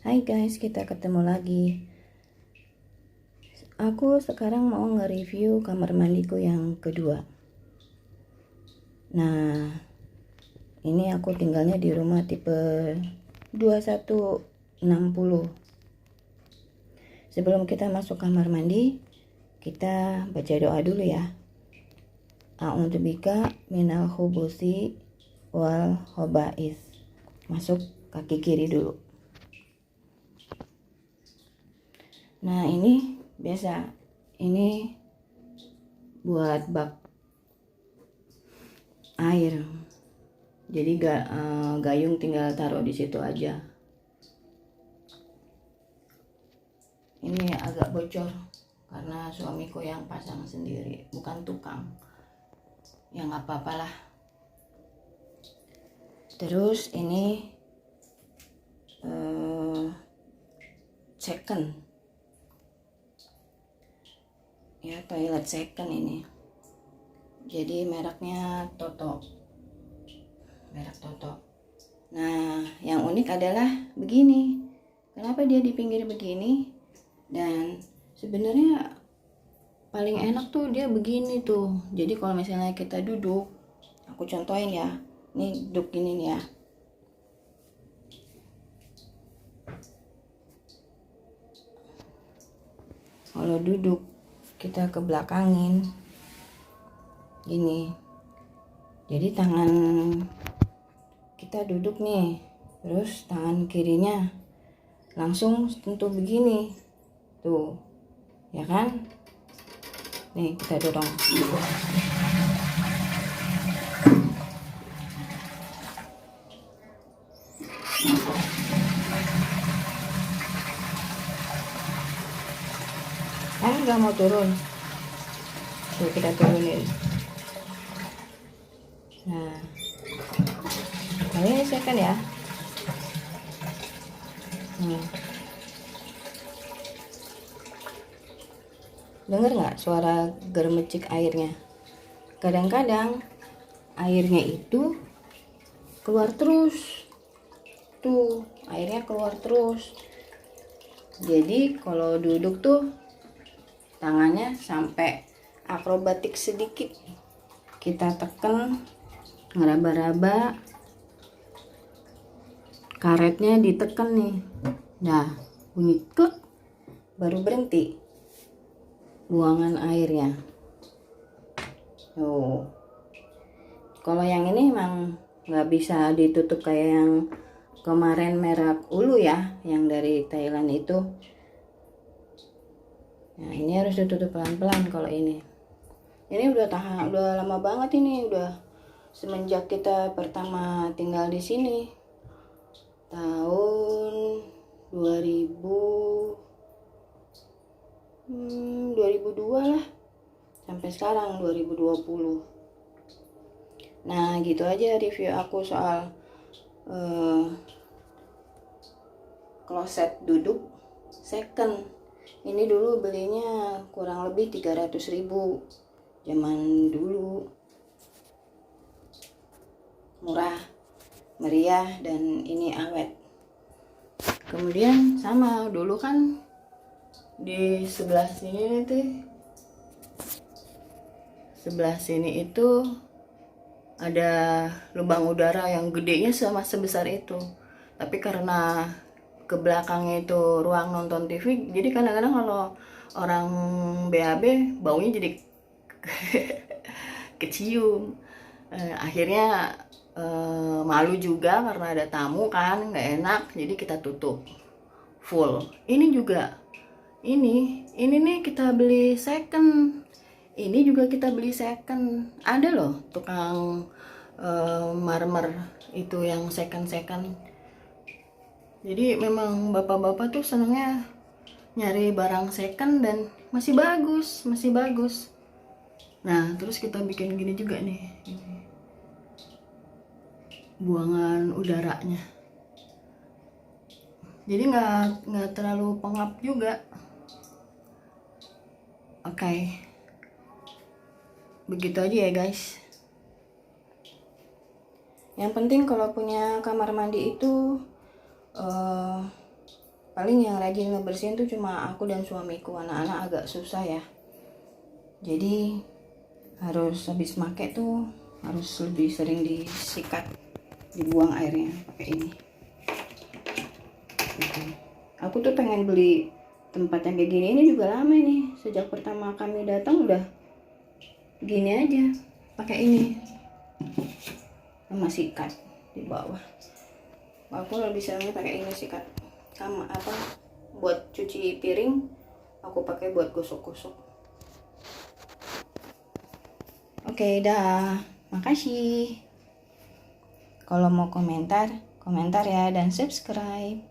Hai guys, kita ketemu lagi. Aku sekarang mau nge-review kamar mandiku yang kedua. Nah, ini aku tinggalnya di rumah tipe 2160. Sebelum kita masuk kamar mandi, kita baca doa dulu ya. A'udzubika minal khubusi wal khobais. Masuk kaki kiri dulu. Nah, ini biasa, ini buat bak air, jadi gayung tinggal taruh di situ aja. Ini agak bocor karena suamiku yang pasang sendiri, bukan tukang. Ya nggak apa-apa lah. Terus ini second ya, toilet second ini. Jadi mereknya Toto, merek Toto. Nah, yang unik adalah begini. Kenapa dia di pinggir begini? Dan sebenarnya paling enak tuh dia begini tuh. Jadi kalau misalnya kita duduk, aku contohin ya. Nih duduk gini nih ya. Kalau duduk kita ke belakangin gini, jadi tangan kita duduk nih, terus tangan kirinya langsung tentu begini tuh, ya kan? Nih kita dorong. Kan nggak mau turun, tuh kita turunin. Nah, ini second ya. Dengar nggak suara germecik airnya? Kadang-kadang airnya itu keluar terus. Tuh, airnya keluar terus. Jadi kalau duduk tuh tangannya sampai akrobatik sedikit. Kita tekan, ngeraba-raba, karetnya ditekan nih. Nah, bunyi klek, baru berhenti buangan airnya. Tuh. Kalau yang ini emang nggak bisa ditutup kayak yang kemarin merek Ulu ya, yang dari Thailand itu. Nah, ini harus ditutup pelan-pelan kalau ini. Ini udah lama banget ini, udah semenjak kita pertama tinggal di sini. Tahun 2002 lah. Sampai sekarang 2020. Nah, gitu aja review aku soal kloset duduk second. Ini dulu belinya kurang lebih 300.000 zaman dulu. Murah, meriah, dan ini awet. Kemudian sama dulu kan di sebelah sini tuh, sebelah sini itu ada lubang udara yang gedenya sama sebesar itu. Tapi karena ke belakangnya itu ruang nonton TV, jadi kadang-kadang kalau orang BAB baunya jadi kecium. Akhirnya malu juga karena ada tamu kan, nggak enak, jadi kita tutup full. Ini juga ini nih kita beli second. Ini juga kita beli second. Ada loh tukang marmer itu yang second. Jadi memang bapak-bapak tuh senangnya nyari barang second dan masih bagus. Nah, terus kita bikin gini juga nih, ini buangan udaranya. Jadi nggak terlalu pengap juga. Oke. Begitu aja ya guys. Yang penting kalau punya kamar mandi itu paling yang rajin ngebersihin tuh cuma aku dan suamiku. Anak-anak agak susah ya, jadi harus habis make tuh harus lebih sering disikat, dibuang airnya pakai ini gitu. Aku tuh pengen beli tempat yang kayak gini ini juga lama ini, sejak pertama kami datang udah gini aja, pakai ini sama sikat di bawah. Aku lebih seringnya pakai ini sikat sama apa buat cuci piring, aku pakai buat gosok-gosok. Oke, dah. Makasih. Kalau mau komentar ya, dan subscribe.